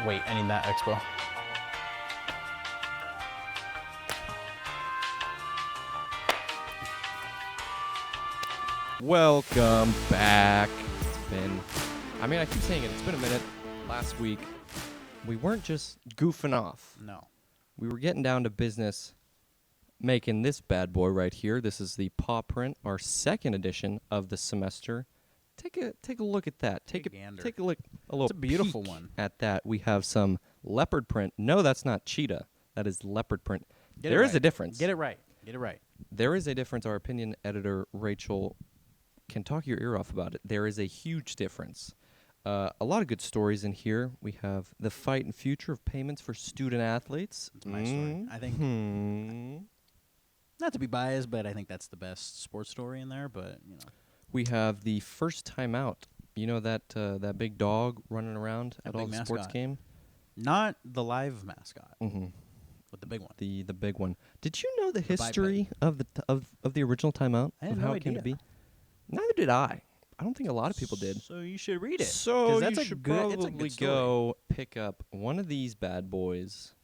Wait, I need that expo. Welcome back. I keep saying it's been a minute. Last week, we weren't just goofing off. No. We were getting down to business, making this bad boy right here. This is the paw print, our second edition of the semester. Take a look at that. Take a look. It's a beautiful one. At that. We have some leopard print. No, that's not cheetah. That is leopard print. There is a difference. Get it right. There is a difference. Our opinion editor, Rachel, can talk your ear off about it. There is a huge difference. A lot of good stories in here. We have the fight and future of payments for student athletes. It's my story. I think, not to be biased, but I think that's the best sports story in there. But We have the first time out. You know that big dog running around at all the sports game? Not the live mascot, Mm-hmm. but the big one. The big one. Did you know the history biped. of the original timeout? I had of no how it came to idea. be? Neither did I. I don't think a lot of people did. So you should read it. So that's you a should good, probably it's a good story. go pick up one of these bad boys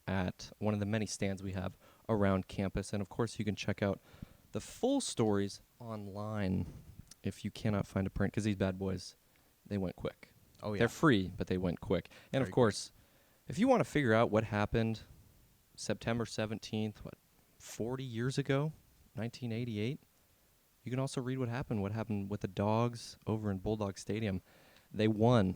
at one of the many stands we have around campus. And, of course, you can check out the full stories online if you cannot find a print, because these bad boys, they went quick. Oh, yeah. They're free, but they went quick. And, Very of course, if you want to figure out what happened September 17th, 40 years ago, 1988, you can also read what happened with the Dogs over in Bulldog Stadium. They won.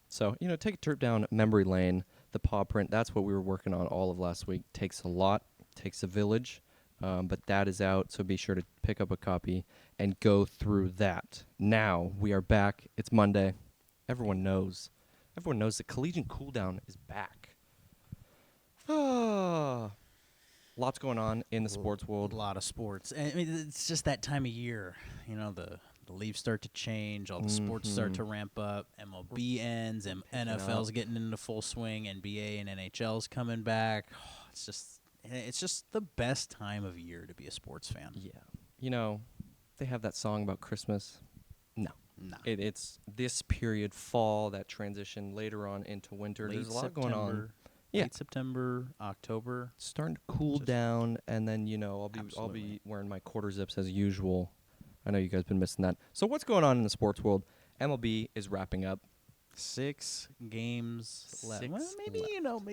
So, take a trip down memory lane, the paw print. That's what we were working on all of last week. Takes a lot, takes a village, but that is out, so be sure to pick up a copy and go through that. Now, we are back. It's Monday. Everyone knows that Collegian Cooldown is back. Lots going on in the sports world. A lot of sports. And, I mean, it's just that time of year. The leaves start to change. All the sports start to ramp up. MLB ends, and NFL's getting into full swing. NBA and NHL's coming back. It's just the best time of year to be a sports fan. Yeah. They have that song about Christmas. No. Nah. It's this period, fall, that transition later on into winter. There's a lot going on. Yeah. Late September, October. Starting to cool down, and then I'll be Absolutely. wearing my quarter zips as usual. I know you guys been missing that. So what's going on in the sports world? MLB is wrapping up. 6 games left. Well, maybe left.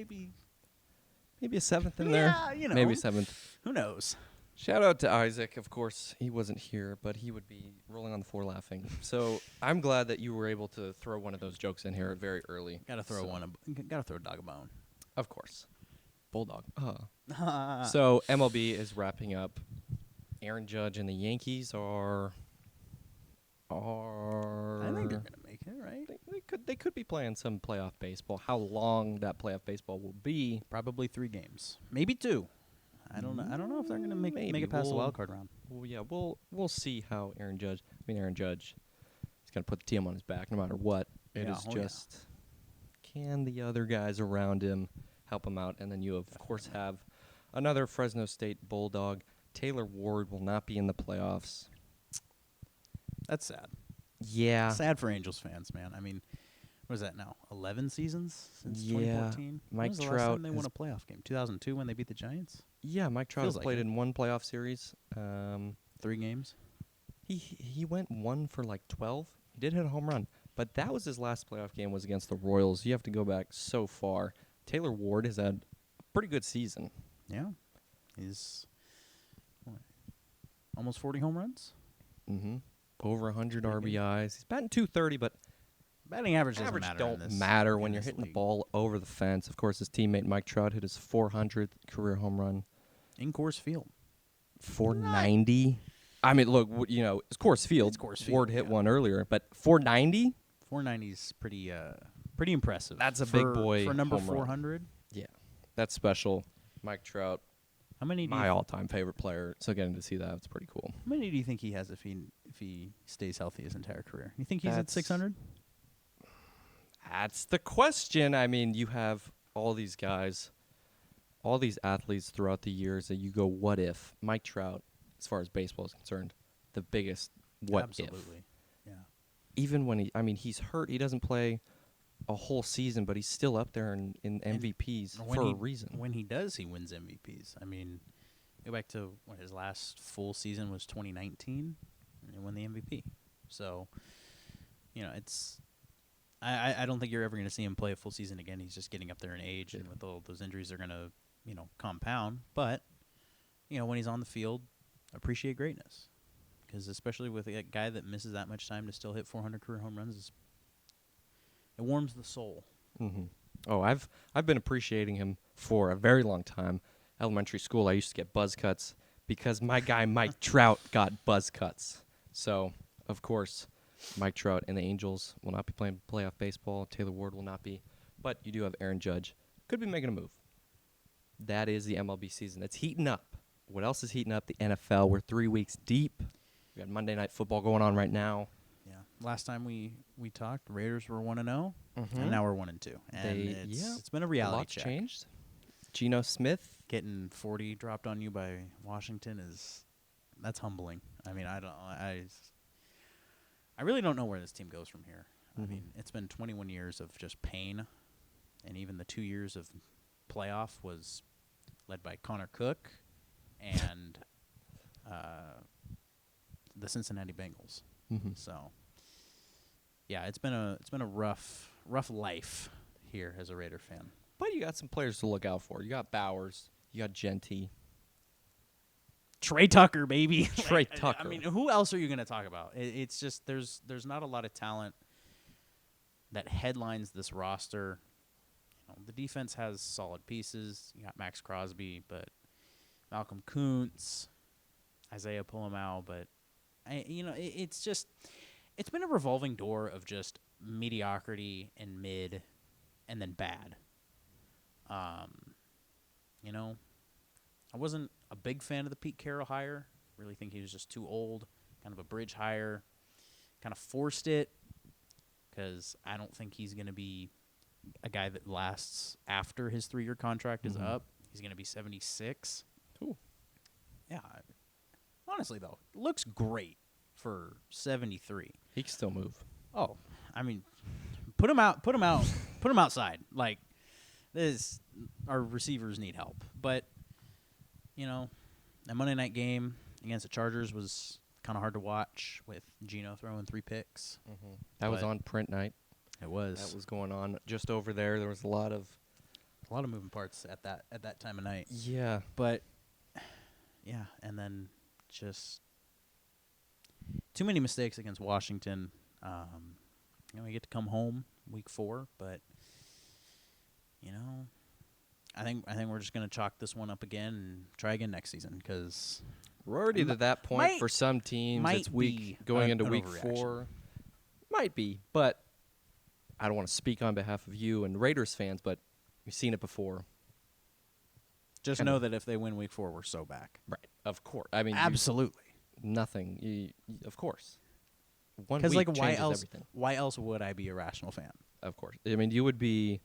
maybe a seventh in there. Yeah, Maybe a seventh. Who knows? Shout out to Isaac. Of course, he wasn't here, but he would be rolling on the floor laughing. So I'm glad that you were able to throw one of those jokes in here very early. Gotta throw a dog a bone. Of course. Bulldog. So MLB is wrapping up. Aaron Judge and the Yankees are. I think they're gonna make it, right? They could be playing some playoff baseball. How long that playoff baseball will be? Probably 3 games, maybe 2. I don't know. I don't know if they're gonna make it past the wild card round. Well, yeah, we'll see how Aaron Judge. Aaron Judge is gonna put the team on his back no matter what. It is just. Can the other guys around him help him out? And then you, of course, have another Fresno State Bulldog. Taylor Ward will not be in the playoffs. That's sad. Yeah. Sad for Angels fans, man. I mean, what is that now? 11 seasons since 2014? Mike when was the Trout last time they won a playoff game? 2002 when they beat the Giants? Yeah, Mike Trout Feels has like played it. in one playoff series. 3 games? He went 1 for 12. He did hit a home run. But that was his last playoff game, was against the Royals. You have to go back so far. Taylor Ward has had a pretty good season. Yeah. He's almost 40 home runs? Mm-hmm. Over 100 RBIs. He's batting .230, but batting average doesn't matter. Don't matter when you're hitting the ball over the fence. Of course, his teammate Mike Trout hit his 400th career home run. In Coors Field. 490. I mean, look, it's Coors Field. It's Coors Field. Ward hit one earlier, but 490? 490 is pretty impressive. That's a big boy for number home run. 400. Yeah, that's special. Mike Trout, How many? my all-time favorite player. So getting to see that's pretty cool. How many do you think he has if he stays healthy his entire career? You think he's at That's- 600? That's the question. I mean, you have all these guys, all these athletes throughout the years that you go, what if? Mike Trout, as far as baseball is concerned, the biggest what if. Absolutely. Yeah. Even when he's hurt, he doesn't play a whole season, but he's still up there in MVPs for a reason. When he does, he wins MVPs. I mean, go back to what his last full season was 2019, and he won the MVP. So, it's I don't think you're ever going to see him play a full season again. He's just getting up there in age, and with all those injuries, they're going to compound. But when he's on the field, appreciate greatness, because especially with a guy that misses that much time to still hit 400 career home runs, it warms the soul. Mm-hmm. Oh, I've been appreciating him for a very long time. Elementary school, I used to get buzz cuts because my guy Mike Trout got buzz cuts. So, of course, Mike Trout and the Angels will not be playing playoff baseball. Taylor Ward will not be. But you do have Aaron Judge. Could be making a move. That is the MLB season. It's heating up. What else is heating up? The NFL. We're 3 weeks deep. We got Monday Night Football going on right now. Yeah. Last time we talked, Raiders were 1-0, and now we're 1-2. And it's been a reality check. A lot's changed. Geno Smith. Getting 40 dropped on you by Washington that's humbling. I mean, I really don't know where this team goes from here. Mm-hmm. I mean, it's been 21 years of just pain, and even the 2 years of playoff was led by Connor Cook and the Cincinnati Bengals. Mm-hmm. So, yeah, it's been a rough life here as a Raider fan. But you got some players to look out for. You got Bowers. You got Genty. Trey Tucker, baby. Trey Tucker. I mean, who else are you going to talk about? It's just there's not a lot of talent that headlines this roster. The defense has solid pieces. You got Max Crosby, but Malcolm Kuntz, Isaiah Pulamau, but it's been a revolving door of just mediocrity and mid, and then bad. I wasn't a big fan of the Pete Carroll hire. Really think he was just too old, kind of a bridge hire. Kind of forced it because I don't think he's going to be a guy that lasts after his 3-year contract is up. He's going to be 76. Cool. Yeah. Honestly, though, looks great for 73. He can still move. Oh, I mean, put him outside. Like, our receivers need help. But, that Monday night game against the Chargers was kind of hard to watch with Geno throwing 3 picks. Mm-hmm. That was on print night. It was. That was going on just over there. There was a lot of moving parts at that time of night. Yeah. But, yeah, and then just too many mistakes against Washington. We get to come home week 4, but I think we're just gonna chalk this one up again and try again next season because we're already to that point for some teams. It's going into week 4. Might be, but I don't want to speak on behalf of you and Raiders fans, but we've seen it before. Just know that if they win week 4, we're so back. Right. Of course. I mean, absolutely. Nothing. Of course. 1 week changes everything. Why else would I be a rational fan? Of course. I mean, you would be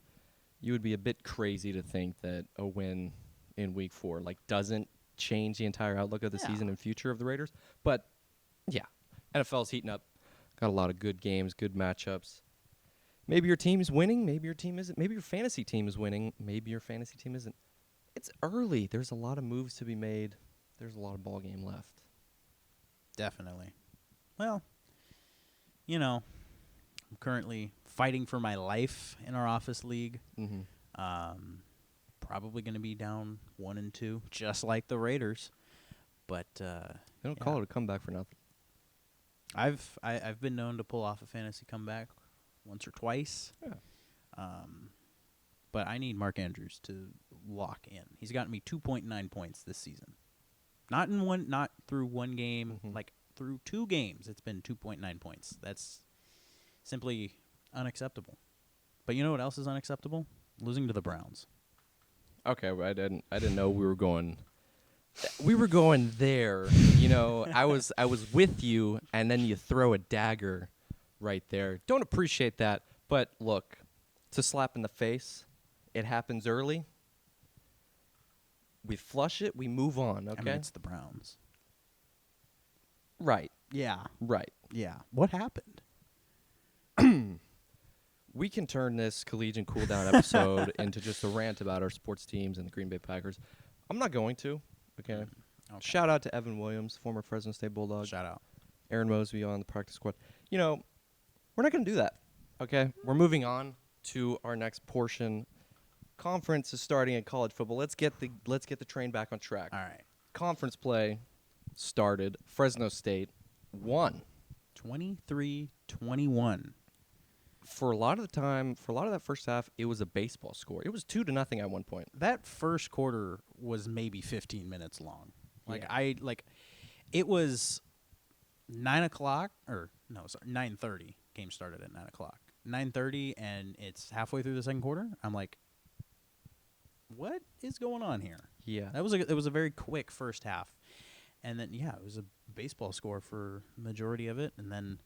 a bit crazy to think that a win in week 4 doesn't change the entire outlook of the season and future of the Raiders. But yeah, NFL's heating up. Got a lot of good games, good matchups. Maybe your team's winning, maybe your team isn't. Maybe your fantasy team is winning, maybe your fantasy team isn't. It's early. There's a lot of moves to be made. There's a lot of ball game left. Definitely. Well, I'm currently fighting for my life in our office league. Mm-hmm. Probably going to be down 1-2, just like the Raiders. But they don't call it a comeback for nothing. I've been known to pull off a fantasy comeback once or twice. Yeah. But I need Mark Andrews to lock in. He's gotten me 2.9 points this season. Not through one game, through 2 games. It's been 2.9 points. That's simply unacceptable. But you know what else is unacceptable? Losing to the Browns. Okay, well, I didn't know we were going. We were going there. I was with you, and then you throw a dagger right there. Don't appreciate that, but look, it's a slap in the face. It happens early. We flush it. We move on. Okay, I mean, it's the Browns. Right. Yeah. Right. Yeah. What happened? We can turn this Collegian Cooldown episode into just a rant about our sports teams and the Green Bay Packers. I'm not going to. Okay. Okay. Shout out to Evan Williams, former Fresno State Bulldog. Shout out. Aaron Mosby on the practice squad. You know, we're not going to do that. Okay. We're moving on to our next portion. Conference is starting in college football. Let's get the train back on track. All right. Conference play started. Fresno State won. 23-21. For a lot of that first half, it was a baseball score. It was 2-0 at one point. That first quarter was maybe 15 minutes long. Yeah. It was 9:30. Game started at 9:00. 9:30, and it's halfway through the second quarter. I'm like, what is going on here? Yeah. It was a very quick first half. And then, it was a baseball score for the majority of it. And then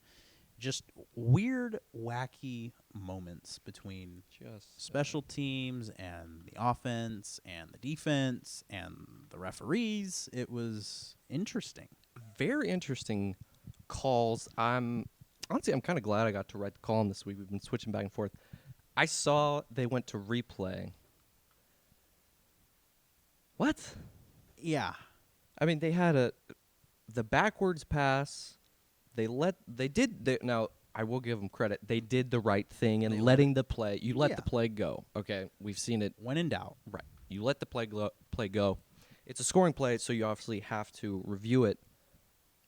just weird, wacky moments between special teams and the offense and the defense and the referees. It was interesting. Very interesting calls. I'm kind of glad I got to write the column this week. We've been switching back and forth. I saw they went to replay. What? Yeah. I mean, they had the backwards pass. Now, I will give them credit. They did the right thing in letting the play. You let the play go. Okay, we've seen it. When in doubt. Right. You let the play go. It's a scoring play, so you obviously have to review it.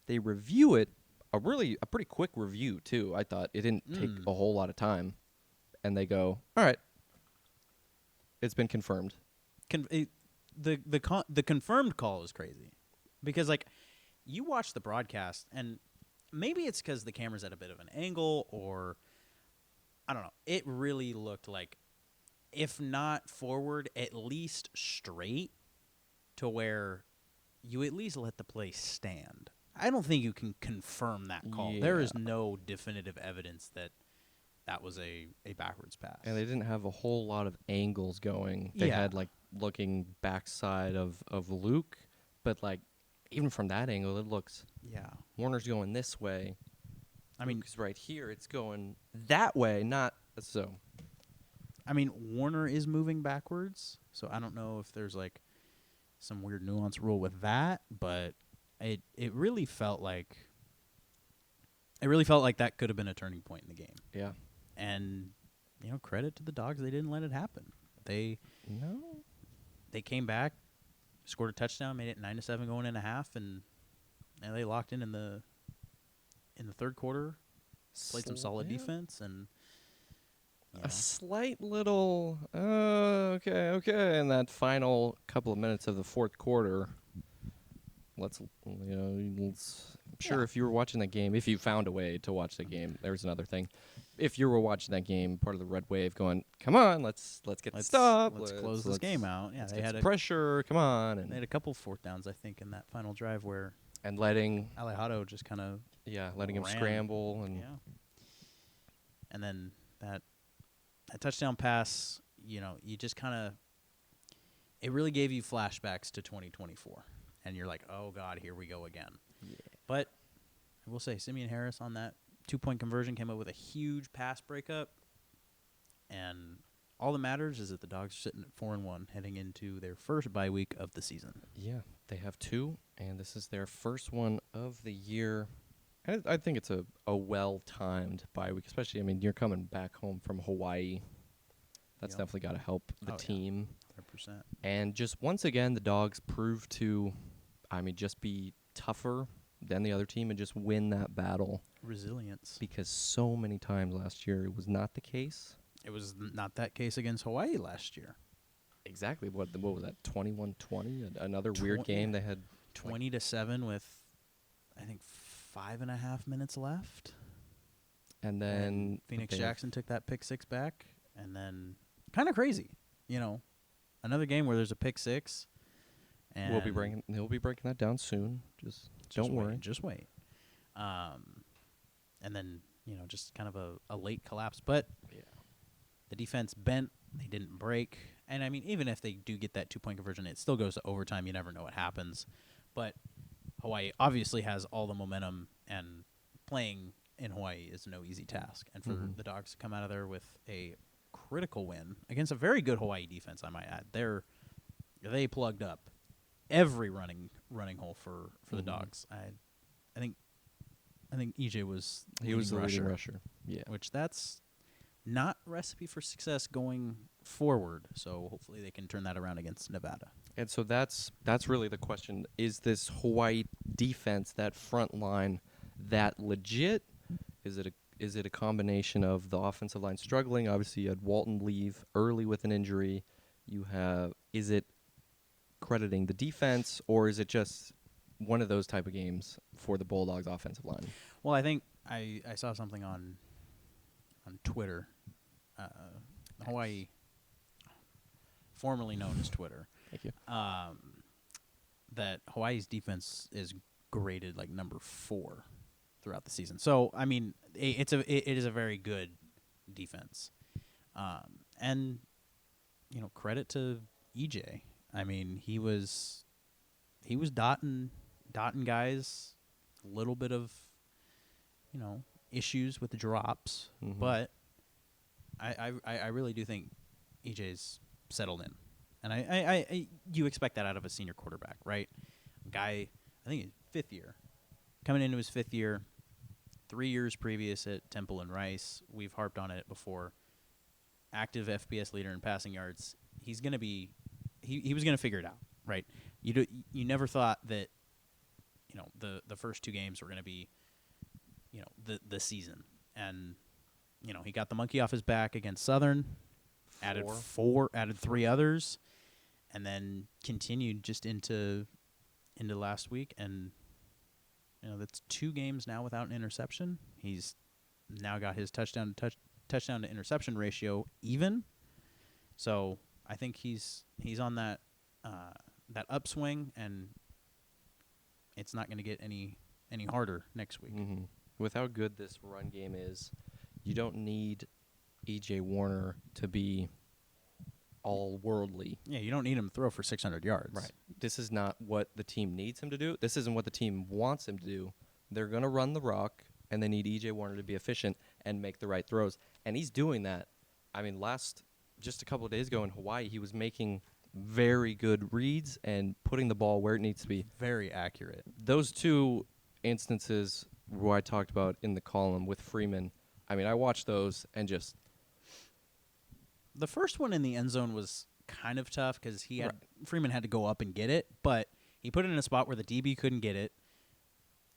They review it, a pretty quick review, too. I thought it didn't take a whole lot of time. And they go, all right, it's been confirmed. The confirmed call is crazy. Because, you watch the broadcast, and maybe it's because the camera's at a bit of an angle, or I don't know. It really looked like, if not forward, at least straight, to where you at least let the play stand. I don't think you can confirm that call. Yeah. There is no definitive evidence that was a backwards pass. And they didn't have a whole lot of angles going. They had, looking backside of Luke, but, even from that angle, it looks... Yeah. Warner's going this way. I mean... Because right here, it's going that way, not so. I mean, Warner is moving backwards, so I don't know if there's, some weird nuance rule with that, but it really felt like... that could have been a turning point in the game. Yeah. And, credit to the Dogs, they didn't let it happen. They came back, scored a touchdown, made it 9-7 going in a half, and they locked in the third quarter, played some solid defense, and a slight little okay in that final couple of minutes of the fourth quarter. I'm sure if you were watching that game, if you found a way to watch that game, there's another thing. If you were watching that game, part of the red wave, going, "Come on, let's get the stop. Let's close this game out." Yeah, they had pressure. Come on, and they had a couple fourth downs, I think, in that final drive where letting Alejado just kind of letting him scramble and then that touchdown pass. You just kind of it really gave you flashbacks to 2024, and you're like, "Oh God, here we go again." Yeah. But I will say, Simeon Harris on that 2-point conversion came up with a huge pass breakup, and all that matters is that the Dogs are sitting at 4-1 heading into their first bye week of the season. Yeah, they have 2, and this is their first one of the year. And I think it's a well-timed bye week, especially, you're coming back home from Hawaii. That's definitely got to help the team. 100%. And just once again, the Dogs proved to, just be tougher than the other team and just win that battle. Resilience. Because so many times last year it was not the case. It was not that case against Hawaii last year. Exactly. What was that, 21-20? Another weird game. They had 20-7 with, I think, 5.5 minutes left. And then Phoenix Jackson took that pick six back. And then kind of crazy, another game where there's a pick six. And he'll be breaking that down soon. Just don't worry. Just wait. And then, just kind of a late collapse. But the defense bent. They didn't break. And, even if they do get that 2-point conversion, it still goes to overtime. You never know what happens. But Hawaii obviously has all the momentum and playing in Hawaii is no easy task. And for the Dogs to come out of there with a critical win against a very good Hawaii defense, I might add, they plugged up every running hole for the Dogs. I think EJ was the leading rusher. Yeah, which that's not a recipe for success going forward. So hopefully they can turn that around against Nevada. And so that's really the question: is this Hawaii defense, that front line, that legit? Is it a combination of the offensive line struggling? Obviously, you had Walton leave early with an injury. Is it crediting the defense, or is it just one of those type of games for the Bulldogs offensive line? Well, I think I saw something on Twitter, Hawaii, formerly known as Twitter. Thank you. That Hawaii's defense is graded like number 4 throughout the season. So I mean, it is a very good defense, and credit to EJ. I mean, he was dotting guys, a little bit of issues with the drops, but I really do think EJ's settled in, and I you expect that out of a senior quarterback, right? Guy, I think his 5th year, coming into his 5th year, 3 years previous at Temple and Rice. We've harped on it before. Active FBS leader in passing yards. He's gonna be. He was going to figure it out, right? You never thought that, the first 2 games were going to be, the season. And, he got the monkey off his back against Southern, added 3 others, and then continued just into last week. And, that's 2 games now without an interception. He's now got his touchdown to interception ratio even. So I think he's on that upswing, and it's not going to get any harder next week. With how good this run game is, you don't need E.J. Warner to be all worldly. Yeah, you don't need him to throw for 600 yards. Right. This is not what the team needs him to do. This isn't what the team wants him to do. They're going to run the rock, and they need E.J. Warner to be efficient and make the right throws. And he's doing that. I mean, just a couple of days ago in Hawaii, he was making very good reads and putting the ball where it needs to be. Very accurate. Those 2 instances where I talked about in the column with Freeman, I mean, I watched those and just... The first one in the end zone was kind of tough because Freeman had to go up and get it, but he put it in a spot where the DB couldn't get it.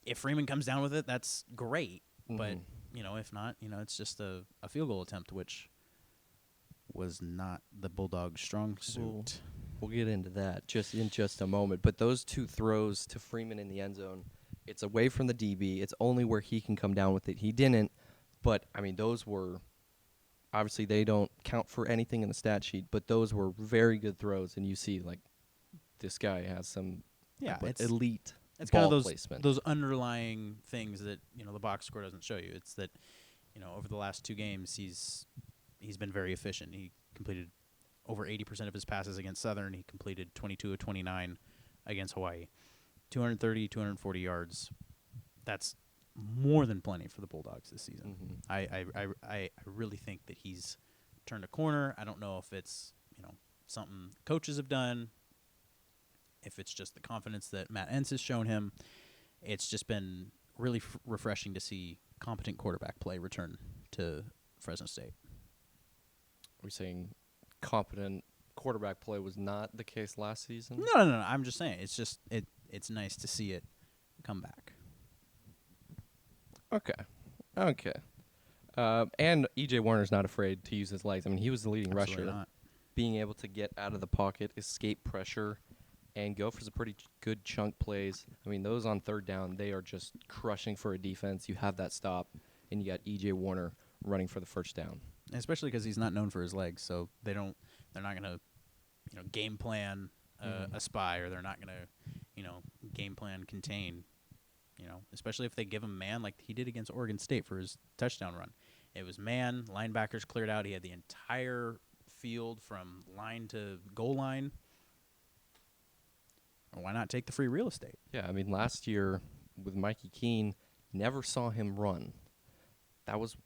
If Freeman comes down with it, that's great. But, if not, it's just a field goal attempt, which was not the Bulldog strong suit. We'll get into that in just a moment. But those 2 throws to Freeman in the end zone, it's away from the DB. It's only where he can come down with it. He didn't. But, I mean, those were... Obviously, they don't count for anything in the stat sheet, but those were very good throws. And you see, like, this guy has some elite it's ball kind of placement. Those underlying things that, the box score doesn't show you. It's that, over the last 2 games, he's been very efficient. He completed over 80% of his passes against Southern. He completed 22 of 29 against Hawaii. 230, 240 yards. That's more than plenty for the Bulldogs this season. I really think that he's turned a corner. I don't know if it's, something coaches have done, if it's just the confidence that Matt Entz has shown him. It's just been really refreshing to see competent quarterback play return to Fresno State. Are we saying competent quarterback play was not the case last season? No. I'm just saying it's nice to see it come back. Okay. And E.J. Warner's not afraid to use his legs. I mean, he was the leading Absolutely rusher. Not. Being able to get out of the pocket, escape pressure, and go for some pretty good chunk plays. I mean, those on 3rd down, they are just crushing for a defense. You have that stop, and you got E.J. Warner running for the first down. Especially because he's not known for his legs, so they're not going to, game plan a spy, or they're not going to, game plan contain. Especially if they give him man like he did against Oregon State for his touchdown run. It was man, linebackers cleared out. He had the entire field from line to goal line. Or why not take the free real estate? Yeah, I mean, last year with Mikey Keene, never saw him run. that was,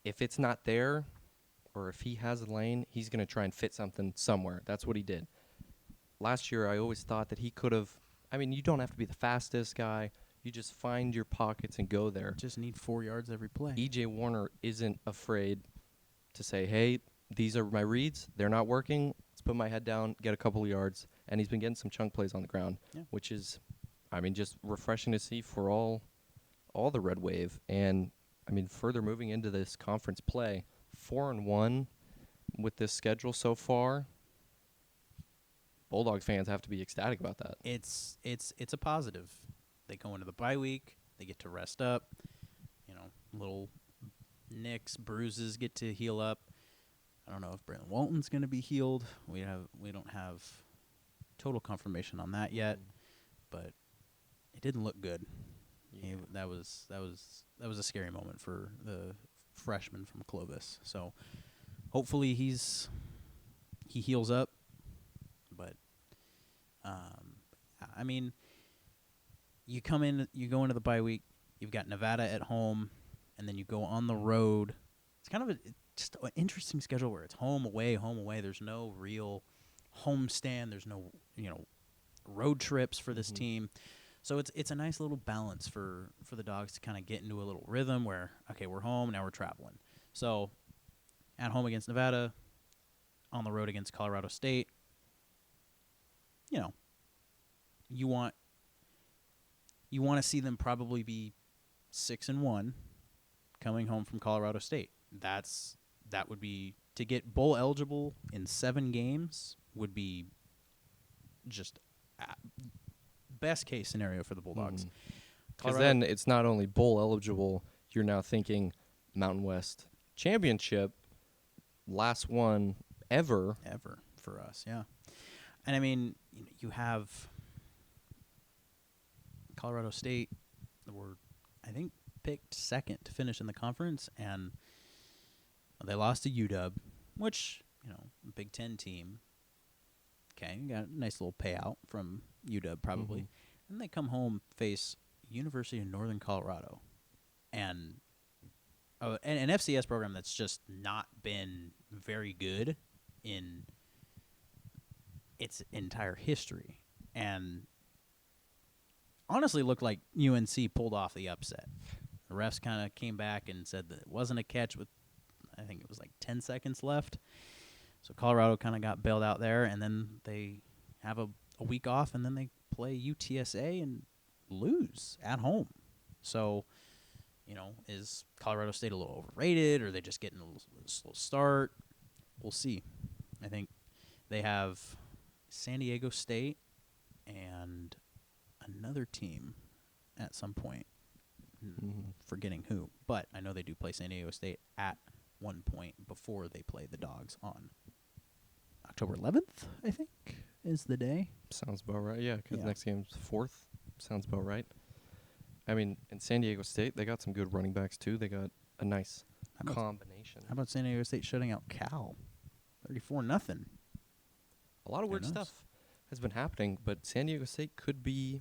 if it's not there or if he has a lane, he's going to try and fit something somewhere. That's what he did. Last year, I always thought that he could have, you don't have to be the fastest guy. You just find your pockets and go there. Just need 4 yards every play. E.J. Warner isn't afraid to say, hey, these are my reads. They're not working. Let's put my head down, get a couple of yards. And he's been getting some chunk plays on the ground, which is, just refreshing to see for all the Red Wave. And, further moving into this conference play, 4-1 with this schedule so far. Bulldog fans have to be ecstatic about that. It's a positive. They go into the bye week. They get to rest up. Little nicks, bruises get to heal up. I don't know if Braylon Walton's going to be healed. We don't have total confirmation on that yet, but it didn't look good. Yeah. That was a scary moment for the freshman from Clovis. So hopefully he heals up. But you go into the bye week. You've got Nevada at home, and then you go on the road. It's kind of just an interesting schedule where it's home away, home away. There's no real homestand. There's no road trips for this team. So it's a nice little balance for the Dogs to kind of get into a little rhythm where, okay, we're home, now we're traveling. So at home against Nevada, on the road against Colorado State, you want to see them probably be 6-1 coming home from Colorado State. That would be, to get bowl eligible in 7 games would be just best case scenario for the Bulldogs. Because then it's not only bowl eligible, you're now thinking Mountain West Championship, last one ever for us, yeah. And you have Colorado State were, I think, picked second to finish in the conference, and they lost to UW, which, Big Ten team. Okay, you got a nice little payout from UW probably. And they come home, face University of Northern Colorado, and an FCS program that's just not been very good in its entire history, and honestly looked like UNC pulled off the upset. The refs kind of came back and said that it wasn't a catch with, I think it was like 10 seconds left. So Colorado kind of got bailed out there, and then they have a week off, and then they play UTSA and lose at home. So, is Colorado State a little overrated, or are they just getting a slow start? We'll see. I think they have San Diego State and another team at some point. Forgetting who. But I know they do play San Diego State at one point before they play the Dogs on October 11th, I think, is the day. Sounds about right, yeah, because next game's 4th. Sounds about right. In San Diego State, they got some good running backs, too. They got a nice combination. How about San Diego State shutting out Cal? 34-0. A lot of weird stuff has been happening, but San Diego State could be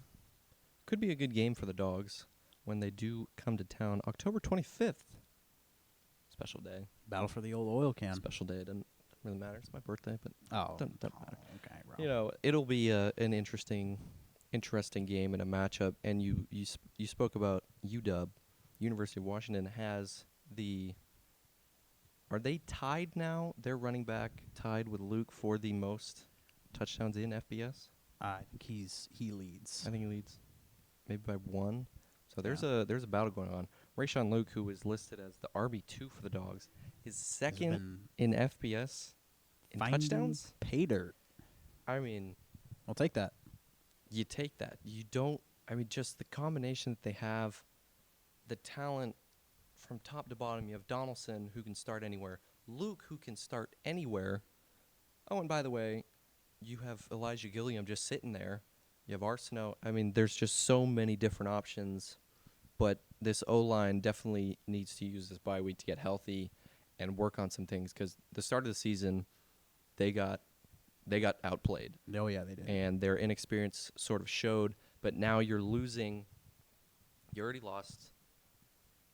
a good game for the Dogs when they do come to town. October 25th. Special day. Battle for the old oil can. Special day. Doesn't really matter. It's my birthday, but doesn't matter. Okay, bro. It'll be an interesting game and a matchup. And you spoke about UW. University of Washington has the. Are they tied now? They're running back tied with Luke for the most touchdowns in FBS. I think he leads. I think he leads, maybe by 1. So there's a battle going on. Rayshawn Luke, who is listed as the RB2 for the Dogs, is second in FBS in touchdowns. Pay dirt. I'll take that. You take that. You don't. Just the combination that they have, the talent from top to bottom. You have Donaldson, who can start anywhere. Luke, who can start anywhere. Oh, and by the way, you have Elijah Gilliam just sitting there. You have Arsenault. There's just so many different options. But this O-line definitely needs to use this bye week to get healthy and work on some things, because the start of the season, they got outplayed. Oh, yeah, they did. And their inexperience sort of showed. But now you're losing. You already lost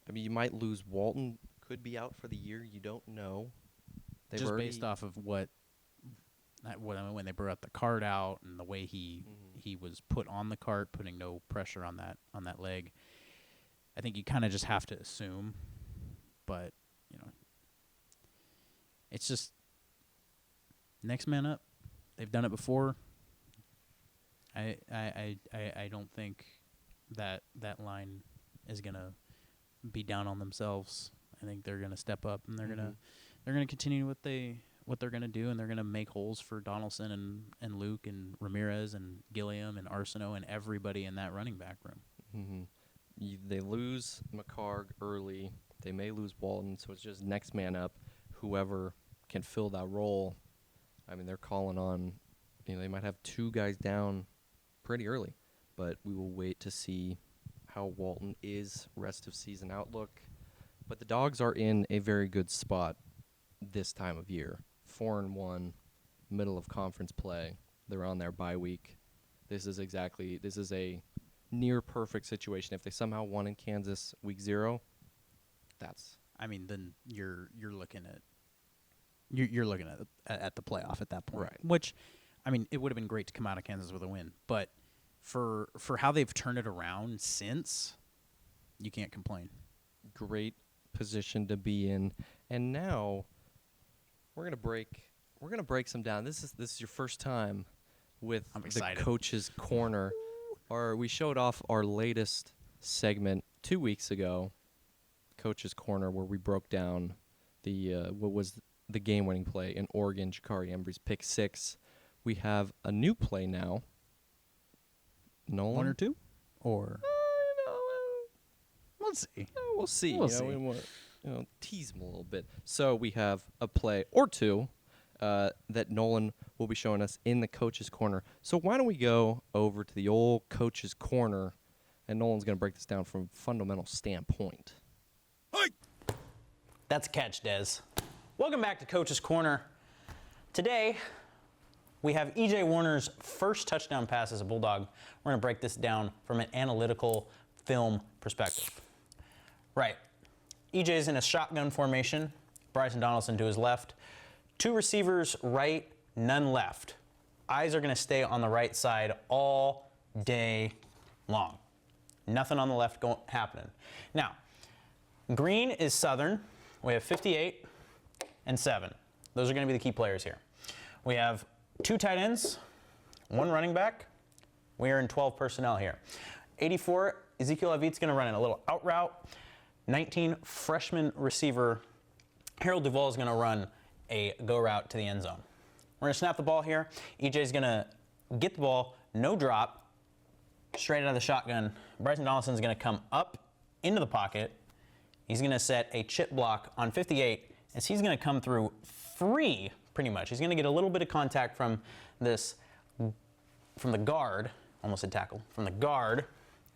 I mean, you might lose Walton. Could be out for the year. You don't know. Just based off of when they brought the cart out and the way he was put on the cart, putting no pressure on that leg. I think you kind of just have to assume, but it's just next man up. They've done it before. I don't think that line is gonna be down on themselves. I think they're gonna step up and they're gonna continue what they're gonna do, and they're gonna make holes for Donaldson and Luke and Ramirez and Gilliam and Arsenault and everybody in that running back room. Mm-hmm. They lose McCarg early. They may lose Walton, so it's just next man up. Whoever can fill that role. I mean, they're calling on. They might have 2 guys down pretty early, but we will wait to see how Walton is rest of season outlook. But the Dogs are in a very good spot this time of year. 4-1, middle of conference play. They're on their bye week. This is a near perfect situation. If they somehow won in Kansas week 0, then you're looking at the playoff at that point. Right. Which, it would have been great to come out of Kansas with a win, but for how they've turned it around since, you can't complain. Great position to be in. And now we're gonna break some down. This is your first time with the Coach's Corner. We showed off our latest segment 2 weeks ago, Coach's Corner, where we broke down what was the game-winning play in Oregon, Jakari Embry's pick 6. We have a new play now. Nolan? 1 or 2? Or we'll see. We'll see. We'll see. We want to tease them a little bit. So we have a play or 2 that Nolan will be showing us in the Coach's Corner. So why don't we go over to the old Coach's Corner, and Nolan's going to break this down from a fundamental standpoint. That's a catch, Des. Welcome back to Coach's Corner. Today, we have E.J. Warner's first touchdown pass as a Bulldog. We're going to break this down from an analytical film perspective. Right. E.J.'s in a shotgun formation. Bryson Donaldson to his left. 2 receivers right, none left. Eyes are going to stay on the right side all day long. Nothing on the left happening. Now, green is Southern. We have 58 and 7. Those are going to be the key players here. We have 2 tight ends, 1 running back. We are in 12 personnel here. 84, Ezekiel Avit's going to run in a little out route. 19, freshman receiver Harold Duvall is going to run a go route to the end zone. We're going to snap the ball here. EJ's going to get the ball, no drop, straight out of the shotgun. Bryson Donaldson's going to come up into the pocket. He's going to set a chip block on 58 as he's going to come through free, pretty much. He's going to get a little bit of contact from the guard, almost said tackle, from the guard,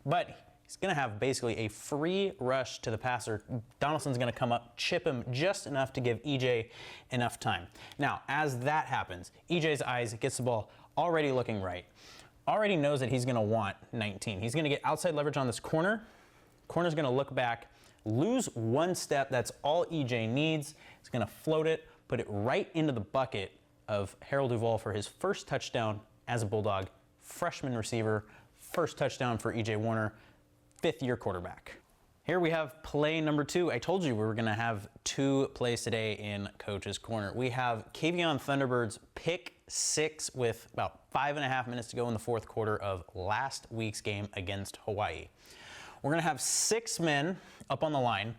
but he's going to have basically a free rush to the passer. Donaldson's going to come up, chip him just enough to give EJ enough time. Now, as that happens, EJ's eyes gets the ball already looking right. Already knows that he's going to want 19. He's going to get outside leverage on this corner. Corner's going to look back, lose 1 step. That's all EJ needs. He's going to float it, put it right into the bucket of Harold Duvall for his first touchdown as a Bulldog. Freshman receiver, first touchdown for EJ Warner, 5th-year quarterback. Here we have play number 2. I told you we were going to have 2 plays today in Coach's Corner. We have Kavion Thunderbird's pick 6 with about 5.5 minutes to go in the 4th quarter of last week's game against Hawaii. We're going to have 6 men up on the line.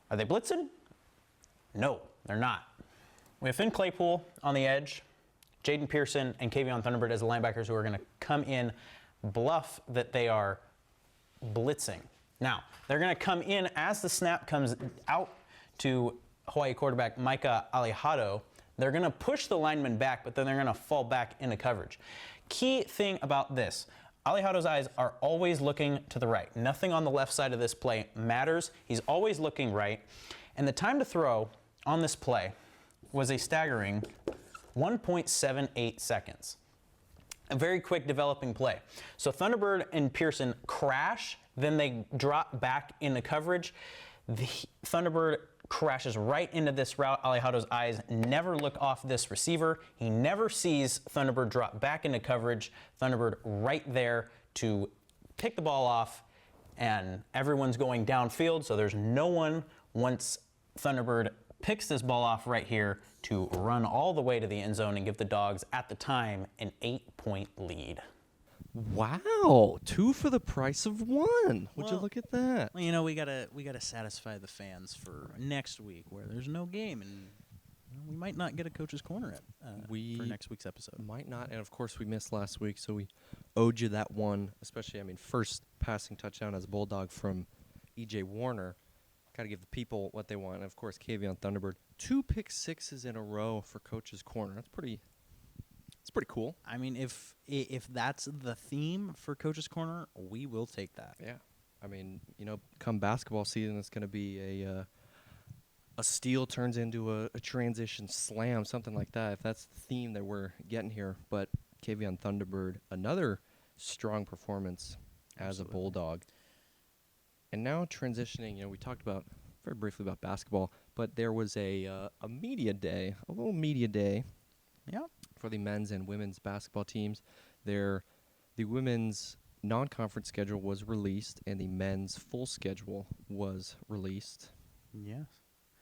Are they blitzing? No, they're not. We have Finn Claypool on the edge, Jaden Pearson and Kavion Thunderbird as the linebackers who are going to come in, bluff that they are blitzing. Now, they're going to come in as the snap comes out to Hawaii quarterback Micah Alejado. They're going to push the lineman back, but then they're going to fall back into coverage. Key thing about this, Alejado's eyes are always looking to the right. Nothing on the left side of this play matters. He's always looking right. And the time to throw on this play was a staggering 1.78 seconds. a very quick developing play. So Thunderbird and Pearson crash, then they drop back into coverage. The Thunderbird crashes right into this route. Alejado's eyes never look off this receiver. He never sees Thunderbird drop back into coverage. Thunderbird right there to pick the ball off, and everyone's going downfield, so there's no one once Thunderbird picks this ball off right here to run all the way to the end zone and give the Dogs, at the time, an 8-point lead. Wow, 2 for the price of 1. Would you look at that? Well, you know, we gotta satisfy the fans for next week, where there's no game, and we might not get a Coach's Corner for next week's episode. Might not, and of course we missed last week, so we owed you that one. Especially, I mean, first passing touchdown as a Bulldog from E.J. Warner. Got to give the people what they want, and of course, Kavion Thunderbird. 2 pick sixes in a row for Coach's Corner. That's pretty. It's pretty cool. I mean, if that's the theme for Coach's Corner, we will take that. Yeah, I mean, you know, come basketball season, it's going to be a steal turns into a transition slam, something like that. If that's the theme that we're getting here, but Kavion Thunderbird, another strong performance as a Bulldog, and now transitioning. You know, we talked about very briefly about basketball, but there was a media day, a little media day. Yeah. For the men's and women's basketball teams. The women's non-conference schedule was released, and the men's full schedule was released. Yes.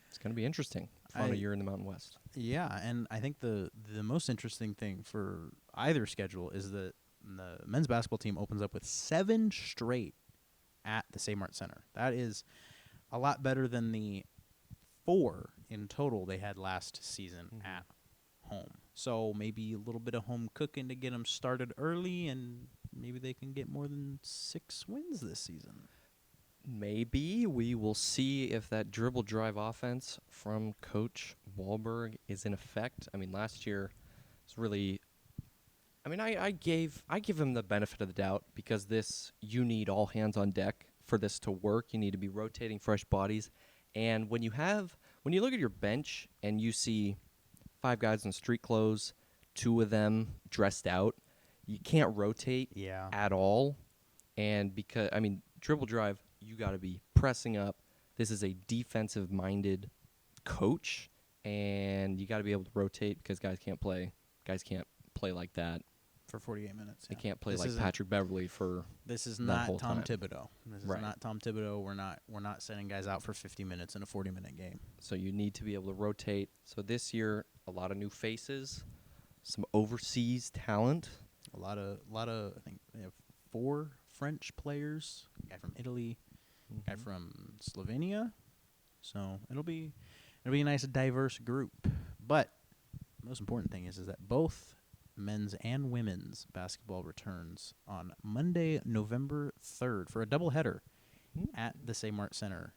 It's going to be interesting. Final year in the Mountain West. Yeah, and I think the most interesting thing for either schedule is that the men's basketball team opens up with 7 straight at the Saymart Center. That is a lot better than the 4 in total they had last season at home. So maybe a little bit of home cooking to get them started early, and maybe they can get more than 6 wins this season. Maybe. We will see if that dribble drive offense from Coach Wahlberg is in effect. I mean, last year was really... I mean, I give him the benefit of the doubt, because you need all hands on deck for this to work. You need to be rotating fresh bodies. And when you look at your bench and you see 5 guys in street clothes, 2 of them dressed out, you can't rotate at all. And because, I mean, dribble drive, you got to be pressing up. This is a defensive-minded coach, and you got to be able to rotate, because guys can't play like that For 48 minutes. They can't play like Patrick Beverly for This is that not whole Tom time. Thibodeau. This is Right. not Tom Thibodeau. We're not sending guys out for 50 minutes in a 40-minute game. So you need to be able to rotate. So this year, a lot of new faces, some overseas talent. A lot of I think they have 4 French players, a guy from Italy, a guy from Slovenia. So it'll be a nice diverse group. But the most important thing is that both men's and women's basketball returns on Monday, November 3rd for a doubleheader at the Saymart Center.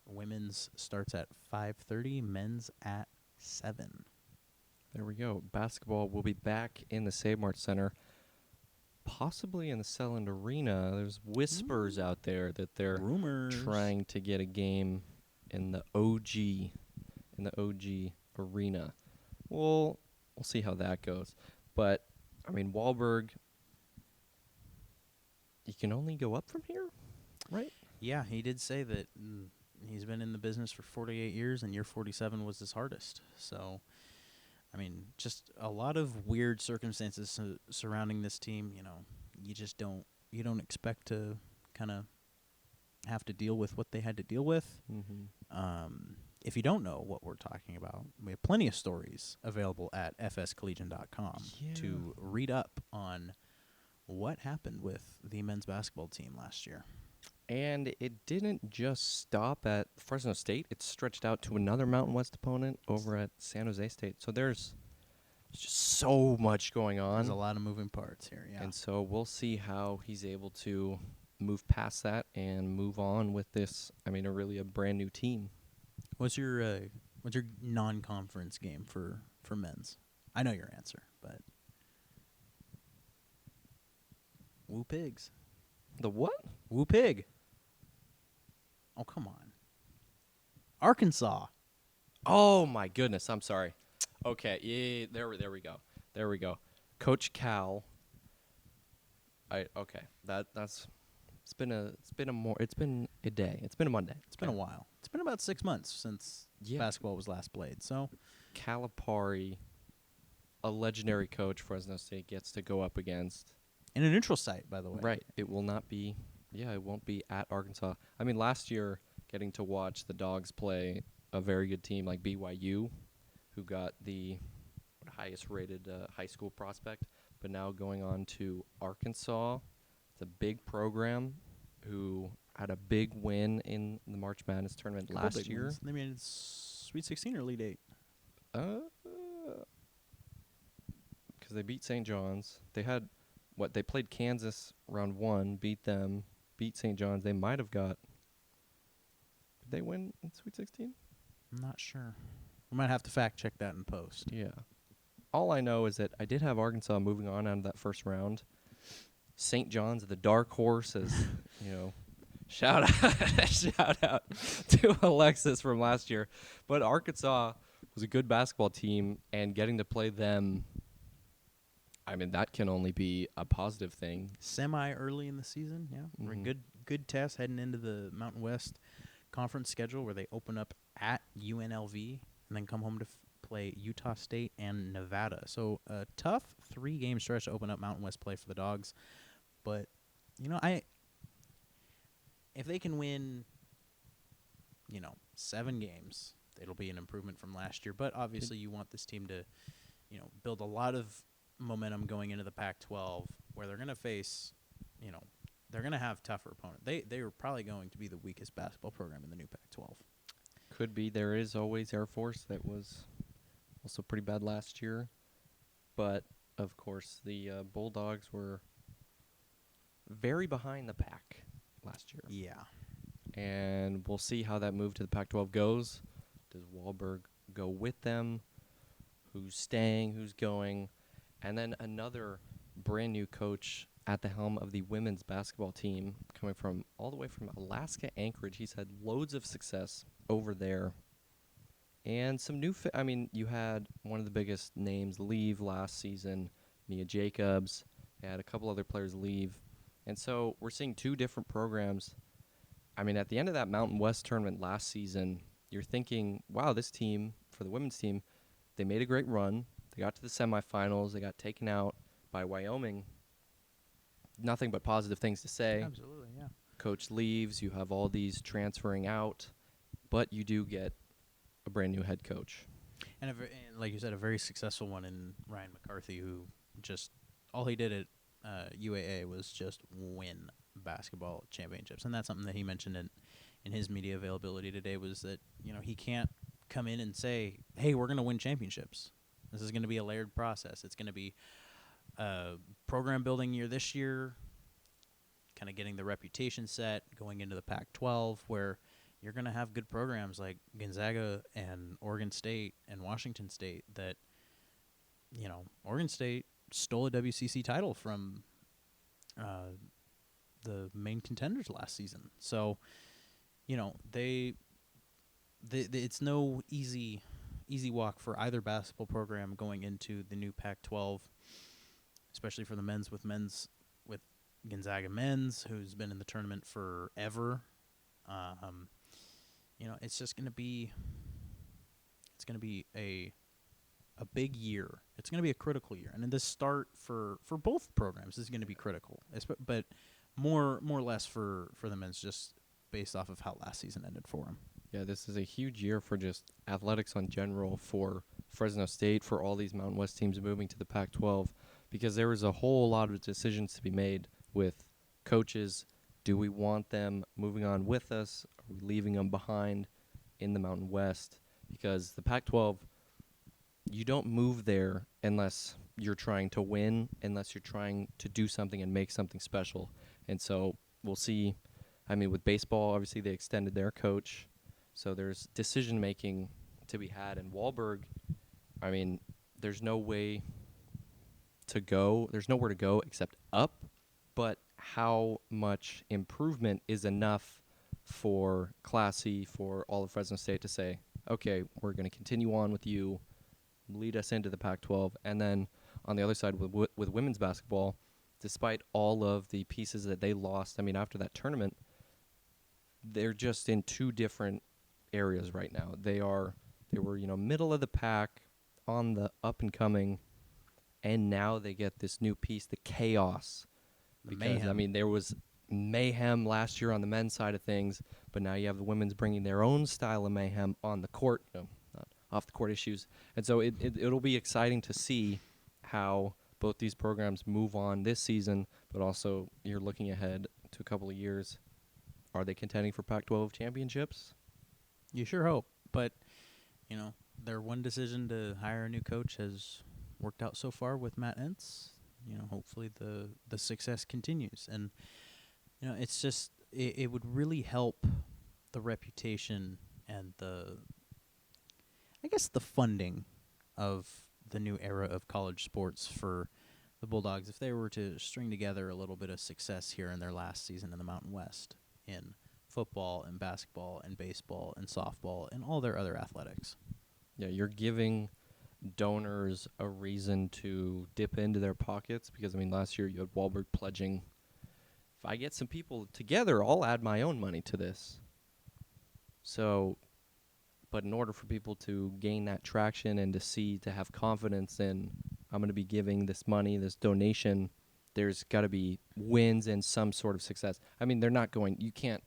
Women's starts at 5:30, men's at 7. There we go. Basketball will be back in the Saymart Center, possibly in the Selland Arena. There's whispers out there that they're Rumors. trying to get a game in the OG arena. We'll see how that goes. But, I mean, Wahlberg, you can only go up from here, right? Yeah, he did say that he's been in the business for 48 years, and year 47 was his hardest. So, I mean, just a lot of weird circumstances surrounding this team. You know, you don't expect to kind of have to deal with what they had to deal with. If you don't know what we're talking about, we have plenty of stories available at fscollegian.com to read up on what happened with the men's basketball team last year. And it didn't just stop at Fresno State. It stretched out to another Mountain West opponent over at San Jose State. So there's just so much going on. There's a lot of moving parts here, yeah. And so we'll see how he's able to move past that and move on with this, I mean, a brand new team. What's your non-conference game for men's? I know your answer, but Woo Pigs. The what? Woo Pig. Oh, come on. Arkansas. Oh, my goodness. I'm sorry. Okay. Yeah, there we go. Coach Cal Okay. That's it's been a day. It's been a Monday. It's been a while. It's been about 6 months since basketball was last played. So Calipari, a legendary coach Fresno State gets to go up against. in a neutral site, by the way. Right. It will not be. Yeah, it won't be at Arkansas. I mean, last year getting to watch the Dogs play a very good team like BYU, who got the highest rated high school prospect, but now going on to Arkansas. It's a big program who had a big win in the March Madness tournament last year. They made it Sweet 16 or Elite 8. Because they beat St. John's. They had, they played Kansas round 1, beat them, beat St. John's. They might have got, did they win in Sweet 16? I'm not sure. We might have to fact check that in post. Yeah. All I know is that I did have Arkansas moving on out of that first round. St. John's, the dark horse, as shout out to Alexis from last year. But Arkansas was a good basketball team, and getting to play them, I mean, that can only be a positive thing. Semi early in the season, yeah. Mm-hmm. Good test heading into the Mountain West Conference schedule, where they open up at UNLV and then come home to play Utah State and Nevada. So a tough 3-game stretch to open up Mountain West play for the Dogs. But, if they can win, 7 games, it'll be an improvement from last year. But obviously you want this team to, build a lot of momentum going into the Pac-12, where they're going to face, they're going to have tougher opponents. They are probably going to be the weakest basketball program in the new Pac-12. Could be. There is always Air Force that was also pretty bad last year. But, of course, the Bulldogs were very behind the pack last year. Yeah. And we'll see how that move to the Pac-12 goes. Does Wahlberg go with them? Who's staying? Who's going? And then another brand new coach at the helm of the women's basketball team, coming from all the way from Alaska, Anchorage. He's had loads of success over there. And some new you had one of the biggest names leave last season, Mia Jacobs. They had a couple other players leave. And so we're seeing 2 different programs. I mean, at the end of that Mountain West tournament last season, you're thinking, wow, this team, for the women's team, they made a great run. They got to the semifinals. They got taken out by Wyoming. Nothing but positive things to say. Absolutely, yeah. Coach leaves. You have all these transferring out. But you do get a brand new head coach. And like you said, a very successful one in Ryan McCarthy, who just, all he did at UAA was just win basketball championships. And that's something that he mentioned in his media availability today, was that, he can't come in and say, hey, we're going to win championships. This is going to be a layered process. It's going to be a program building year this year, kind of getting the reputation set, going into the Pac-12, where you're going to have good programs like Gonzaga and Oregon State and Washington State that, Oregon State stole a WCC title from the main contenders last season. So, it's no easy walk for either basketball program going into the new Pac-12, especially for the men's with Gonzaga men's, who's been in the tournament forever. It's just going to be a big year. It's going to be a critical year. And in this start for both programs is going to be critical, but more or less for the men's, just based off of how last season ended for them. Yeah, this is a huge year for just athletics in general, for Fresno State, for all these Mountain West teams moving to the Pac-12, because there was a whole lot of decisions to be made with coaches. Do we want them moving on with us? Are we leaving them behind in the Mountain West? Because the Pac-12, you don't move there unless you're trying to win, unless you're trying to do something and make something special. And so we'll see. I mean, with baseball, obviously they extended their coach, so there's decision-making to be had. And Wahlberg, I mean, there's no way to go. There's nowhere to go except up. But how much improvement is enough for Classy, for all of Fresno State to say, okay, we're going to continue on with you, lead us into the Pac-12. And then on the other side with women's basketball, despite all of the pieces that they lost, I mean, after that tournament, they're just in two different areas right now. They were, middle of the pack, on the up and coming, and now they get this new piece, the chaos. Because, mayhem. I mean, there was mayhem last year on the men's side of things, but now you have the women's bringing their own style of mayhem on the court, not off the court issues. And so it'll be exciting to see how both these programs move on this season, but also you're looking ahead to a couple of years. Are they contending for Pac-12 championships? You sure hope, but their one decision to hire a new coach has worked out so far with Matt Entz. Hopefully the success continues, and it's just it would really help the reputation and the funding of the new era of college sports for the Bulldogs if they were to string together a little bit of success here in their last season in the Mountain West in football and basketball and baseball and softball and all their other athletics. Yeah, you're giving donors a reason to dip into their pockets because, I mean, last year you had Wahlberg pledging, if I get some people together, I'll add my own money to this. So, but in order for people to gain that traction and to have confidence in, I'm going to be giving this money, this donation, there's got to be wins and some sort of success. I mean, you can't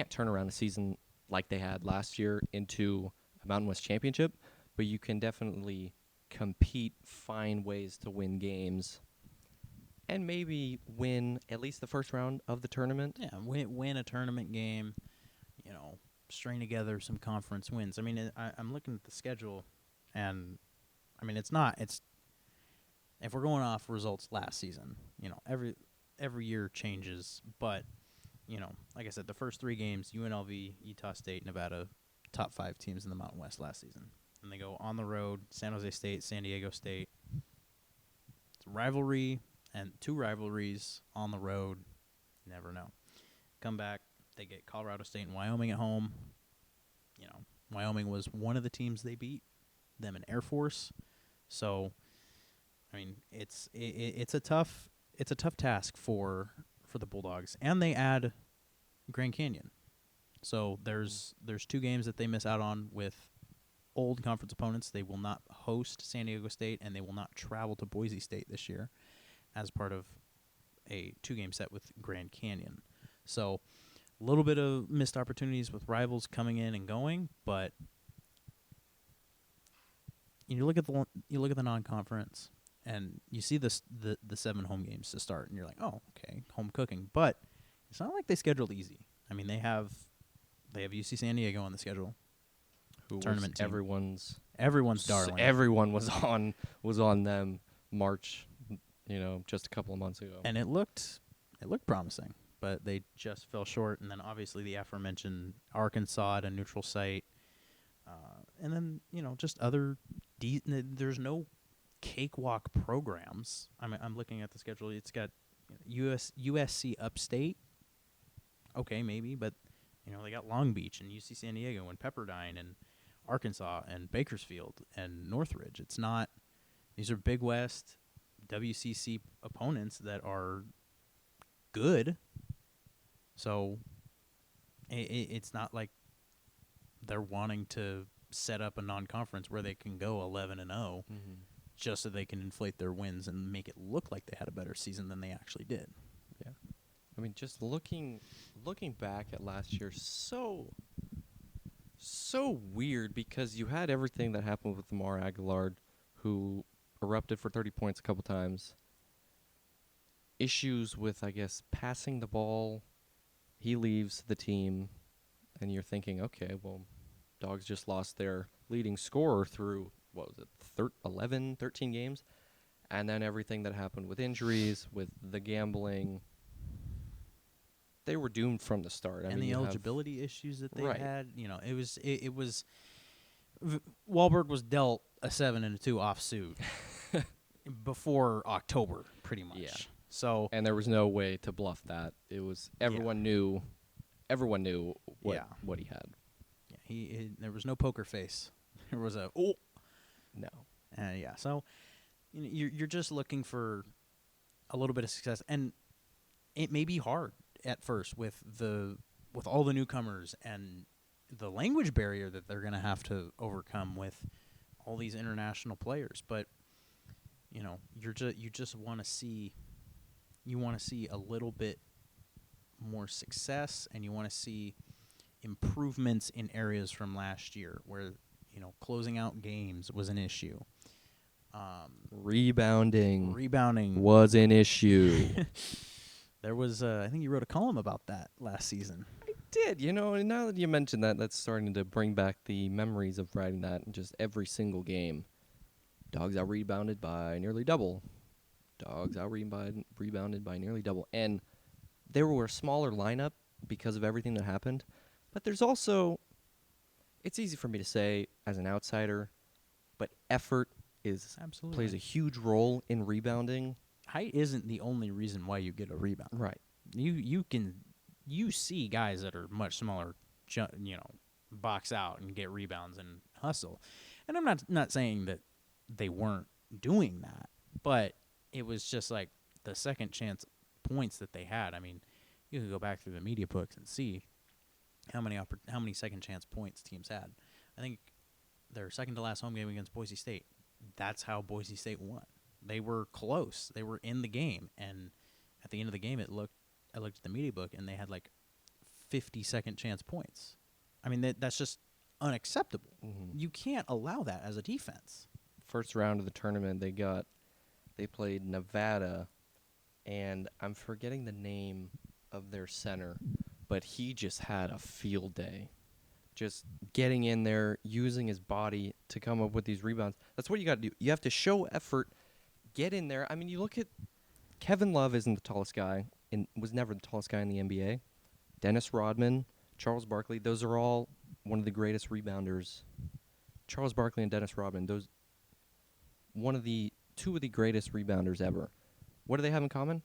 turn around a season like they had last year into a Mountain West championship, but you can definitely compete, find ways to win games, and maybe win at least the first round of the tournament. Yeah, win a tournament game, string together some conference wins. I mean, I'm looking at the schedule, and, I mean, if we're going off results last season, every year changes, but, like I said, the first three games, UNLV, Utah State, Nevada, top 5 teams in the Mountain West last season. And they go on the road, San Jose State, San Diego State. It's a rivalry and 2 rivalries on the road. Never know. Come back, they get Colorado State and Wyoming at home. Wyoming was one of the teams they beat, them in Air Force. So, I mean, it's a tough task for the Bulldogs, and they add Grand Canyon. So there's 2 games that they miss out on with old conference opponents. They will not host San Diego State, and they will not travel to Boise State this year as part of a 2-game set with Grand Canyon. So a little bit of missed opportunities with rivals coming in and going, but you look at the non-conference, and you see the 7 home games to start, and you're like, oh, okay, home cooking. But it's not like they scheduled easy. I mean, they have UC San Diego on the schedule. Who tournament was team. everyone's darling. Everyone was on them March, just a couple of months ago. And it looked promising, but they just fell short. And then obviously the aforementioned Arkansas at a neutral site, and then just other. There's no cakewalk programs. I'm looking at the schedule. It's got USC Upstate. Okay, maybe, but they got Long Beach and UC San Diego and Pepperdine and Arkansas and Bakersfield and Northridge. It's not. These are Big West WCC opponents that are good. So it's not like they're wanting to set up a non-conference where they can go 11-0 just so they can inflate their wins and make it look like they had a better season than they actually did. Yeah. I mean, just looking back at last year, so weird because you had everything that happened with Lamar Aguilar, who erupted for 30 points a couple times. Issues with, I guess, passing the ball. He leaves the team, and you're thinking, okay, well, Dogs just lost their leading scorer through, 13 games? And then everything that happened with injuries, with the gambling, they were doomed from the start. And the eligibility issues that they had, it was Wahlberg was dealt a 7-2 off suit before October, pretty much. Yeah. So and there was no way to bluff that. It was everyone knew what he had. Yeah, there was no poker face. There was a no. So you're just looking for a little bit of success, and it may be hard at first with all the newcomers and the language barrier that they're going to have to overcome with all these international players. But you just want to see a little bit more success, and you want to see improvements in areas from last year where closing out games was an issue. Rebounding was an issue. There was, I think you wrote a column about that last season. I did, and now that you mentioned that, that's starting to bring back the memories of writing that in just every single game. Dogs out rebounded by nearly double. Dogs out rebounded by nearly double. And they were a smaller lineup because of everything that happened. But there's also, it's easy for me to say as an outsider, but effort plays a huge role in rebounding. Height isn't the only reason why you get a rebound. Right. You see guys that are much smaller, box out and get rebounds and hustle. And I'm not saying that they weren't doing that, but it was just like the second chance points that they had. I mean, you could go back through the media books and see how many second chance points teams had. I think their second to last home game against Boise State, that's how Boise State won. They were close. They were in the game, and at the end of the game, I looked at the media book, and they had like 50 second chance points. I mean, that's just unacceptable. Mm-hmm. You can't allow that as a defense. First round of the tournament, they played Nevada, and I'm forgetting the name of their center, but he just had a field day. Just getting in there, using his body to come up with these rebounds. That's what you got to do. You have to show effort, get in there. I mean, you look at Kevin Love isn't the tallest guy, and was never the tallest guy in the NBA. Dennis Rodman, Charles Barkley, those are all one of the greatest rebounders. Charles Barkley and Dennis Rodman, two of the greatest rebounders ever. What do they have in common?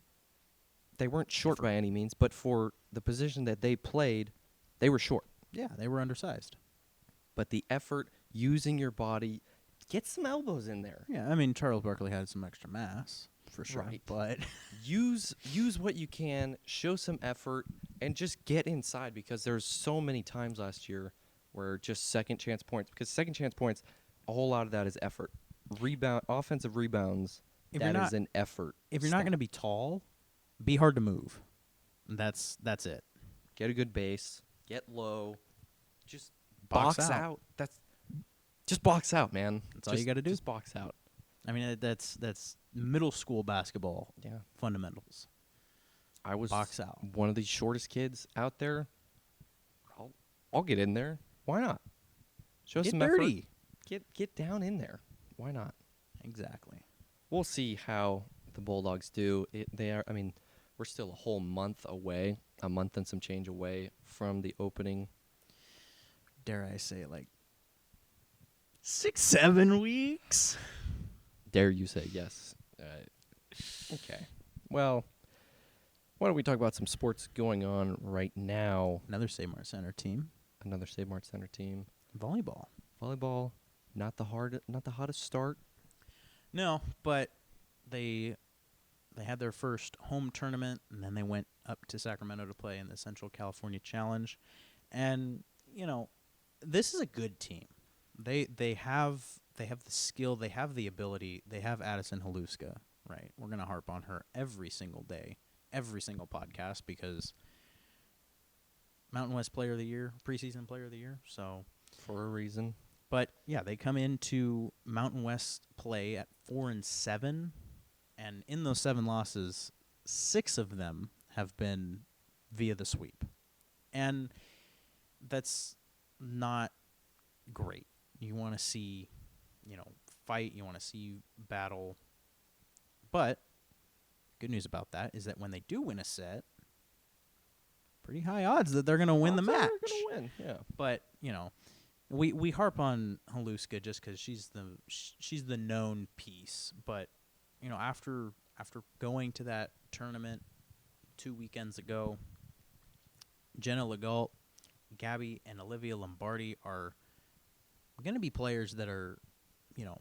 They weren't short by any means, but for the position that they played, they were short. Yeah, they were undersized. But the effort, using your body, get some elbows in there. Yeah, I mean, Charles Barkley had some extra mass, for sure. Right. But use what you can, show some effort, and just get inside, because there's so many times last year where just second chance points, because second chance points, a whole lot of that is effort. Offensive rebounds, that is an effort. If you're not going to be tall, be hard to move. That's it. Get a good base. Get low. Just box out. Just box out, man. That's all you got to do. Just box out. I mean, that's middle school basketball fundamentals. I was box out. One of the shortest kids out there. I'll get in there. Why not? Show some dirty. Effort. Get down in there. Why not? Exactly. We'll see how the Bulldogs do. We're still a whole month away, a month and some change away from the opening. Dare I say, like 6-7 weeks? Dare you say yes. Okay. Well, why don't we talk about some sports going on right now? Another Save Mart Center team. Volleyball. Not the hottest start. No, but they had their first home tournament, and then they went up to Sacramento to play in the Central California Challenge. And this is a good team. They have the skill, they have the ability, they have Addison Haluska, right? We're gonna harp on her every single day, every single podcast, because Mountain West Player of the Year, preseason Player of the Year. So for a reason. But yeah, they come into Mountain West play at 4-7. And in those 7 losses, 6 of them have been via the sweep. And that's not great. You want to see, fight. You want to see battle. But good news about that is that when they do win a set, pretty high odds that they're going to win the match. They're going to win, yeah. But, we harp on Haluska just because she's the known piece. But after going to that tournament 2 weekends ago, Jenna Legault, Gabby, and Olivia Lombardi are going to be players that are, going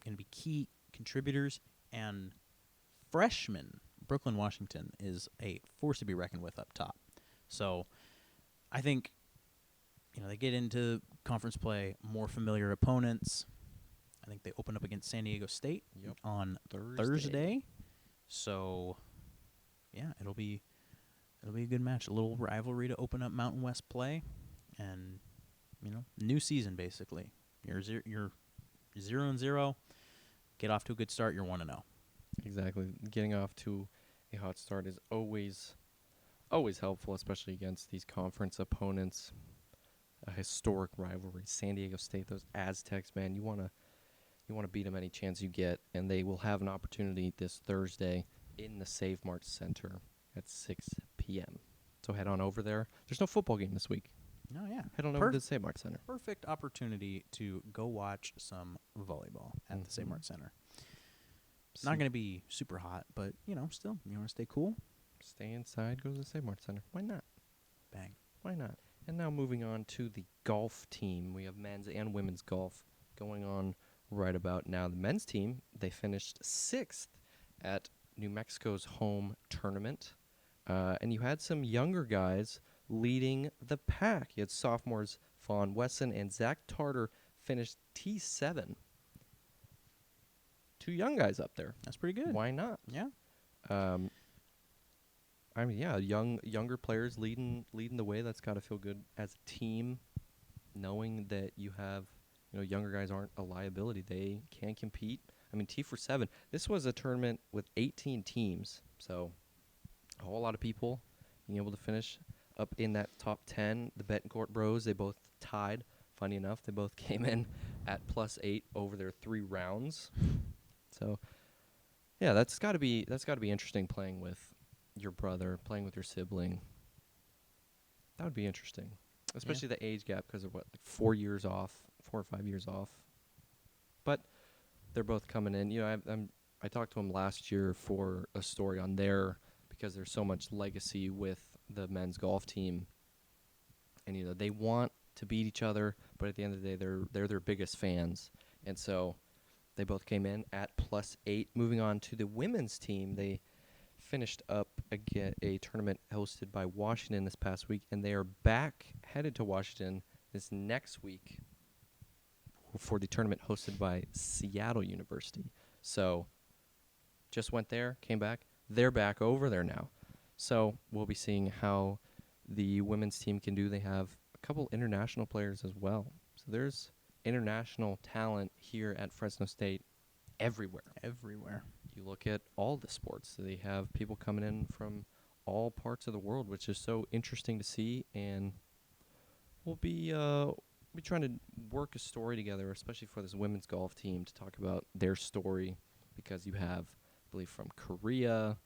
to be key contributors, and freshmen Brooklyn, Washington is a force to be reckoned with up top. So I think, they get into conference play, more familiar opponents. I think they open up against San Diego State on Thursday. So, yeah, it'll be a good match. A little rivalry to open up Mountain West play, and new season basically. You're 0-0. Get off to a good start. You're 1-0. Exactly. Getting off to a hot start is always helpful, especially against these conference opponents. A historic rivalry. San Diego State, those Aztecs, man, you want to beat them any chance you get, and they will have an opportunity this Thursday in the Save Mart Center at 6 p.m. So head on over there. There's no football game this week. Oh, yeah. Head on over to the Save Mart Center. Perfect opportunity to go watch some volleyball at the Save Mart Center. It's not going to be super hot, but, still, you want to stay cool? Stay inside, go to the Save Mart Center. Why not? Bang. Why not? And now moving on to the golf team. We have men's and women's golf going on right about now. The men's team, they finished 6th at New Mexico's home tournament. And you had some younger guys leading the pack. You had sophomores Vaughn Wesson and Zach Tarter finished T7. 2 young guys up there. That's pretty good. Why not? Yeah. Younger players leading the way. That's got to feel good as a team, knowing that you have, younger guys aren't a liability. They can compete. I mean, T4-7. This was a tournament with 18 teams, so a whole lot of people being able to finish up in that top 10. The Betancourt Bros, they both tied. Funny enough, they both came in at +8 over their 3 rounds. So, yeah, that's got to be interesting playing with your brother, playing with your sibling. That would be interesting, especially the age gap because of 4 years off, 4 or 5 years off. But they're both coming in. I talked to them last year for a story on because there's so much legacy with the men's golf team, and they want to beat each other, but at the end of the day, they're their biggest fans, and so they both came in at +8. Moving on to the women's team, they finished up again a tournament hosted by Washington this past week, and they are headed to Washington this next week for the tournament hosted by Seattle University. So just went there, came back. They're back over there now. So we'll be seeing how the women's team can do. They have a couple international players as well. So there's international talent here at Fresno State everywhere. You look at all the sports. They have people coming in from all parts of the world, which is so interesting to see. And we'll be trying to work a story together, especially for this women's golf team, to talk about their story, because you have, I believe, from Korea,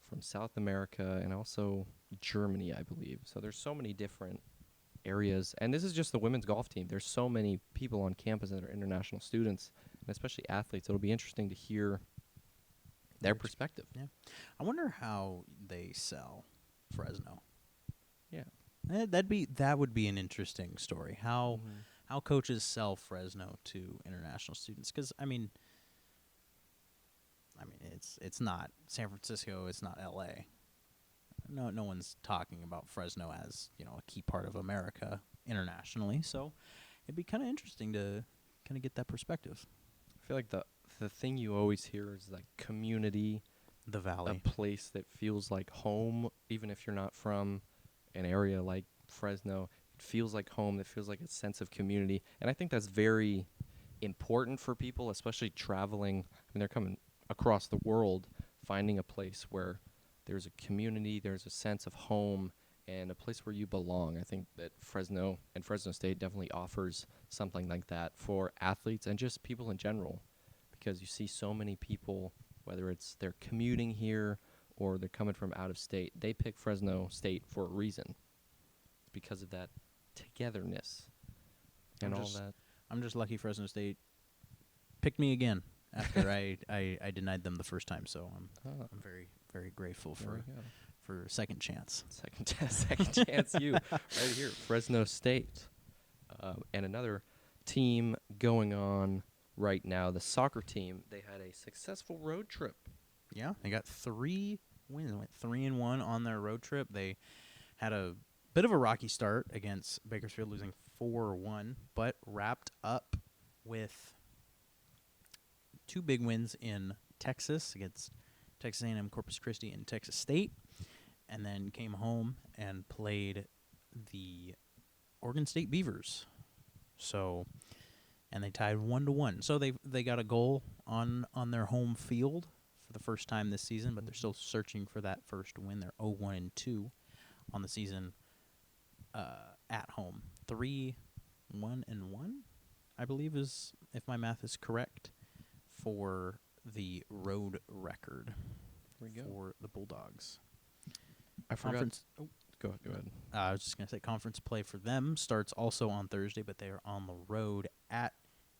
from South America, and also Germany, I believe. So there's so many different areas. And this is just the women's golf team. There's so many people on campus that are international students, and especially athletes. It'll be interesting to hear their perspective. Yeah. I wonder how they sell Fresno. Yeah. That would be an interesting story. How coaches sell Fresno to international students, because I mean it's not San Francisco, it's not LA. No one's talking about Fresno as, a key part of America internationally. So it'd be kind of interesting to kind of get that perspective. I feel like the thing you always hear is like community, the Valley, a place that feels like home, even if you're not from an area like Fresno. It feels like home. It feels like a sense of community, and I think that's very important for people, especially traveling. I mean, they're coming across the world, finding a place where there's a community, there's a sense of home, and a place where you belong. I think that Fresno and Fresno State definitely offers something like that for athletes and just people in general, because you see so many people, whether it's they're commuting here or they're coming from out of state, they pick Fresno State for a reason. It's because of that togetherness and all that. I'm just lucky Fresno State picked me again after I denied them the first time. So I'm very, very grateful for a second chance. Second chance you right here, Fresno State. And another team going on right now, the soccer team, they had a successful road trip. Yeah, they got 3 wins. They went 3-1 on their road trip. They had a bit of a rocky start against Bakersfield, losing 4-1, but wrapped up with 2 big wins in Texas against Texas A&M, Corpus Christi, and Texas State, and then came home and played the Oregon State Beavers. So, and they tied 1-1. So they got a goal on their home field for the first time this season, but they're still searching for that first win. They're 0-1-2 on the season at home. 3-1-1, I believe, is, if my math is correct, for the road record for the Bulldogs. I forgot. Go ahead. I was just going to say conference play for them starts also on Thursday, but they are on the road at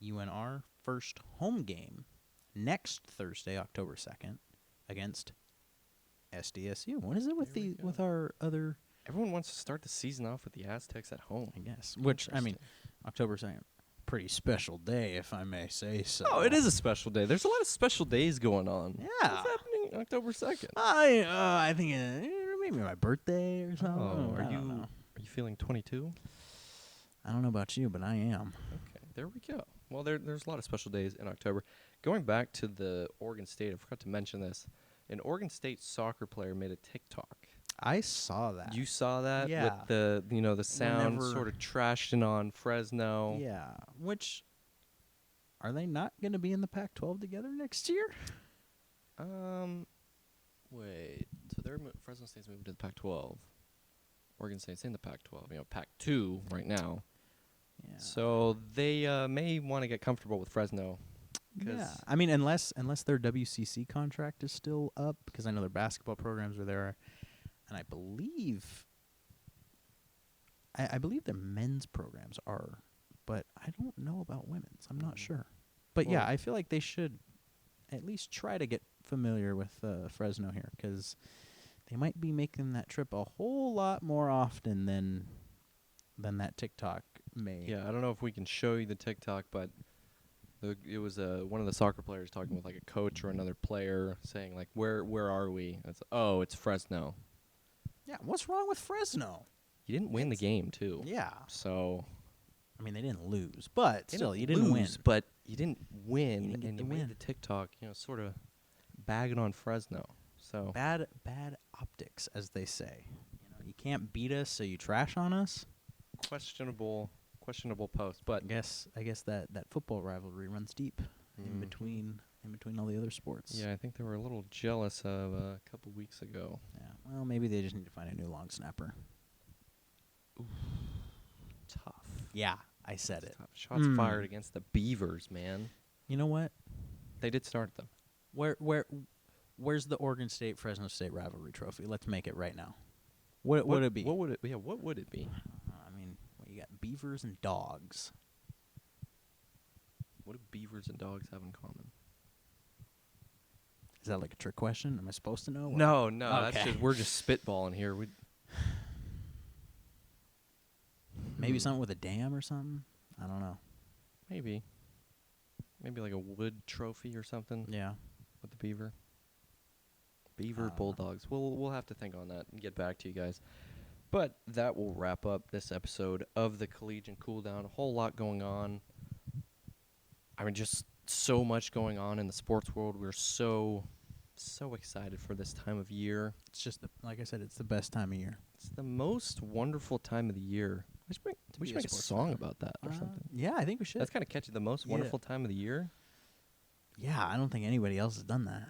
UNR. First home game next Thursday, October 2nd, against SDSU. What is it with our other? Everyone wants to start the season off with the Aztecs at home, I guess. Which, I mean, October 2nd, pretty special day, if I may say so. Oh, it is a special day. There's a lot of special days going on. Yeah. What's happening October 2nd? I think maybe my birthday or something. Oh, I don't know. Are you feeling 22? I don't know about you, but I am. Okay, there we go. Well, there's a lot of special days in October. Going back to the Oregon State, I forgot to mention this. An Oregon State soccer player made a TikTok. I saw that. You saw that? Yeah. With the sound sort of trashing on Fresno. Yeah. Which, are they not going to be in the Pac-12 together next year? Wait. So Fresno State's moving to the Pac-12. Oregon State's in the Pac-12. Pac-2 right now. Yeah. So they may want to get comfortable with Fresno. Yeah. I mean, unless their WCC contract is still up, because I know their basketball programs are there, and I believe their men's programs are, but I don't know about women's. I'm not sure. But yeah, I feel like they should at least try to get familiar with Fresno here, because they might be making that trip a whole lot more often than that TikTok may. Yeah, I don't know if we can show you the TikTok, but it was one of the soccer players talking with like a coach or another player saying like, where are we? It's Fresno. Yeah, what's wrong with Fresno? You didn't win the game too. Yeah. So, I mean, they didn't lose, but still, you didn't win. But you didn't win, You didn't get and the you win. made the TikTok, sort of bagging on Fresno. So Bad optics, as they say. You can't beat us, so you trash on us. questionable post, but I guess that football rivalry runs deep in between all the other sports. yeah, I think they were a little jealous of a couple weeks ago. Yeah. Well, maybe they just need to find a new long snapper. Tough. Yeah, I said it. Tough. Shots fired against the Beavers, man. You know what? They did start them. Where's the Oregon State Fresno State rivalry trophy? Let's make it right now. What would it be? What would it? Yeah, what would it be? I mean, you got beavers and dogs. What do beavers and dogs have in common? Is that like a trick question? Am I supposed to know? No, that's Okay. we're just spitballing here. Maybe something with a dam or something. I don't know. Maybe like a wood trophy or something. Yeah. With the beaver. Beaver I don't know. Bulldogs. We'll have to think on that and get back to you guys. But that will wrap up this episode of the Collegian Cooldown. A whole lot going on. I mean, just so much going on in the sports world. We're so excited for this time of year. It's just, like I said, it's the best time of year. It's the most wonderful time of the year. We should make a song about that or something. Yeah, I think we should. That's kind of catchy. The most wonderful time of the year. Yeah, I don't think anybody else has done that.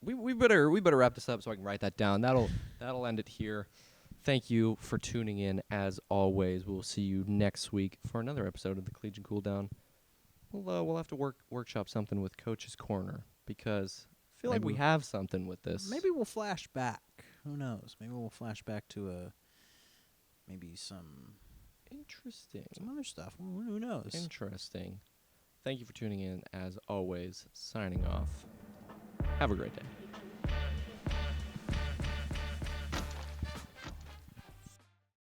We better wrap this up so I can write that down. That'll end it here. Thank you for tuning in. As always, we'll see you next week for another episode of the Collegian Cooldown. We'll have to workshop something with Coach's Corner, because I feel like we have something with this. Maybe we'll flash back. Who knows? Maybe we'll flash back to some other stuff. Who knows? Interesting. Thank you for tuning in. As always, signing off. Have a great day.